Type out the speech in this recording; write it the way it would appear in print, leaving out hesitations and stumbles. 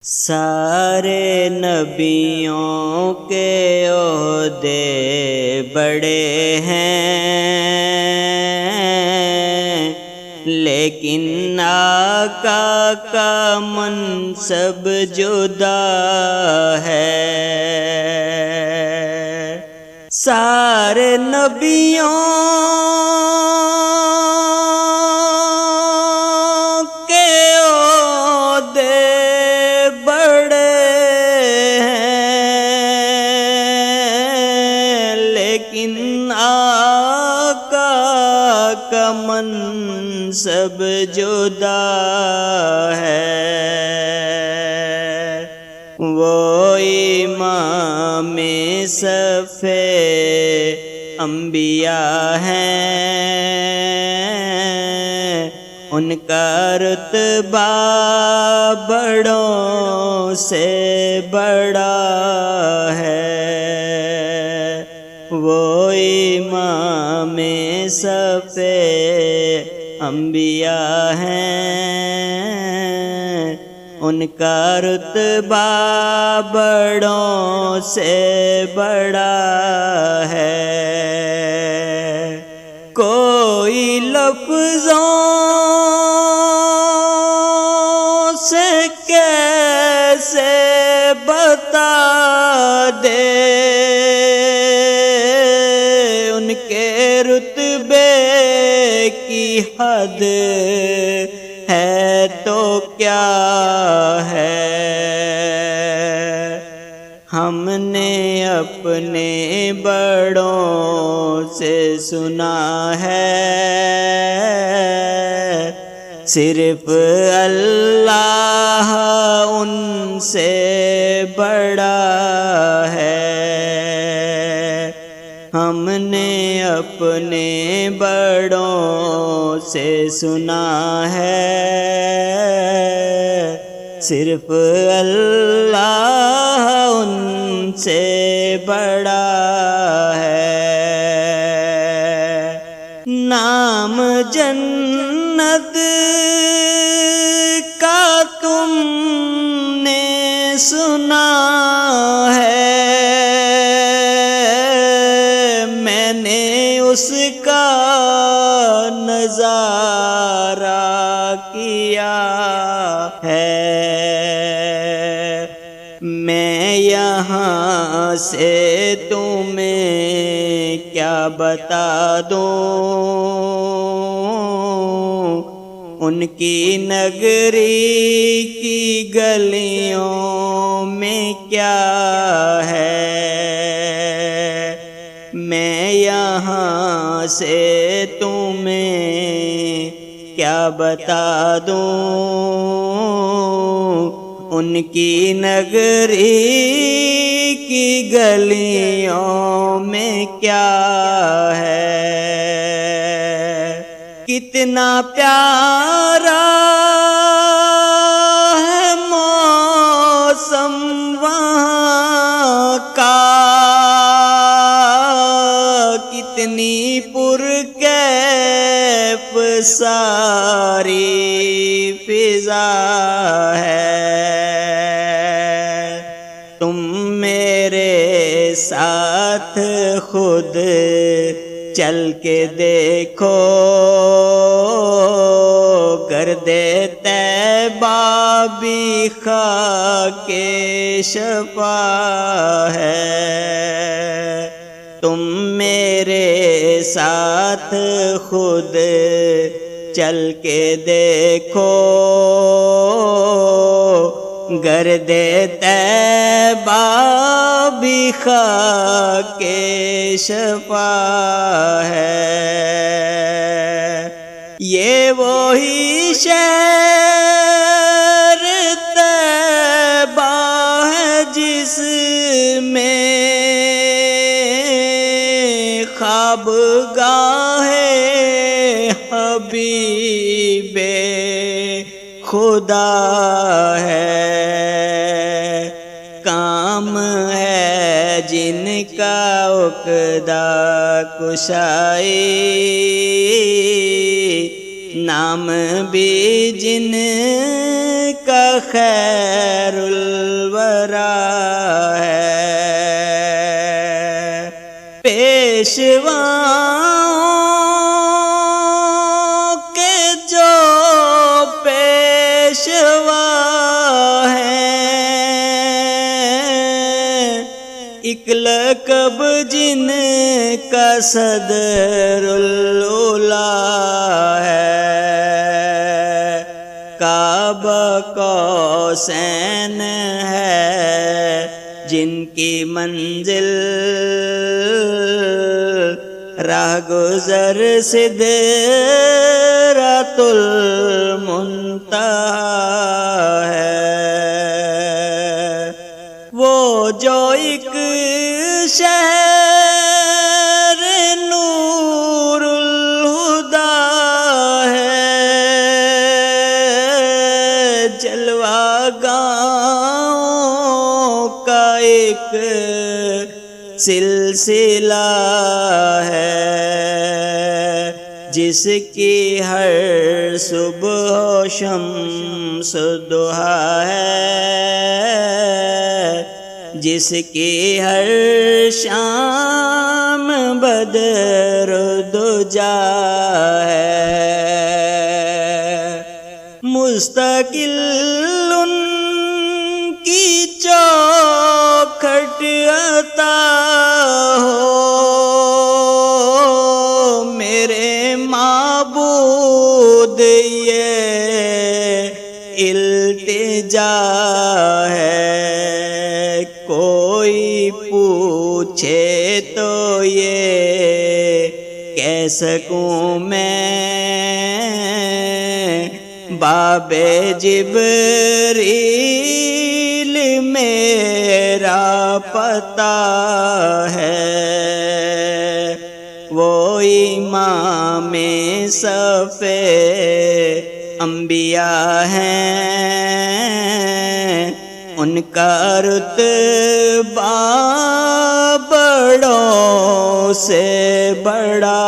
سارے نبیوں کے عہدے بڑے ہیں، لیکن آقا کا منصب جدا ہے۔ سارے نبیوں کا منصب جدا ہے۔ وہ امام صف انبیاء ہیں، ان کا رتبہ بڑوں سے بڑا ہے۔ وہ امام صف انبیاء ہیں، ان کا رتبہ بڑوں سے بڑا ہے۔ کوئی لفظوں سے کیسے بتا دے ان کے رتبے کی حد ہے تو کیا ہے۔ ہم نے اپنے بڑوں سے سنا ہے، صرف اللہ ان سے بڑا ہے۔ ہم نے اپنے بڑوں سے سنا ہے، صرف اللہ ان سے بڑا ہے۔ نام جنت کا تم نے سنا ہے، میں نے اس کا نظارہ کیا ہے۔ میں یہاں سے تمہیں کیا بتا دوں، ان کی نگری کی گلیوں میں کیا ہے۔ میں یہاں سے تمہیں کیا بتا دوں، ان کی نگری کی گلیوں میں کیا ہے۔ کتنا پیارا ہے موسم وہاں کا، کتنی پرکیف ساری فضا ہے۔ تم میرے ساتھ خود چل کے دیکھو، گرد طیبہ بھی خاک شفا ہے۔ تم میرے ساتھ خود چل کے دیکھو، گرد طیبہ بھی خاک شفا ہے۔ یہ وہی شہر طیبہ ہے جس میں خوابگاہ حبیب خدا ہے۔ کام ہے جن کا عقدہ کشائی، نام بھی جن کا خیر الورا ہے۔ پیشواؤں کے جو پیشوا ایک لقب جن کا صدر الاولیٰ ہے۔ کعبہ قوسین ہے جن کی منزل، راہ گزر سدرۃ المنتہا ہے۔ وہ جو ایک شہر نور الہدیٰ ہے، جلوہ گاؤں کا ایک سلسلہ ہے، جس کی ہر صبح شمس ضحیٰ ہے، جس کی ہر شام بدر دجا ہے۔ مستقل ان کی چوکھٹ عطا ہو، میرے معبود یہ التجا ہے۔ کوئی پوچھے تو یہ کہہ سکوں میں، باب جبریل میرا پتہ ہے۔ وہ امام صف انبیاء ہیں، ان کا رتبہ بڑوں سے بڑا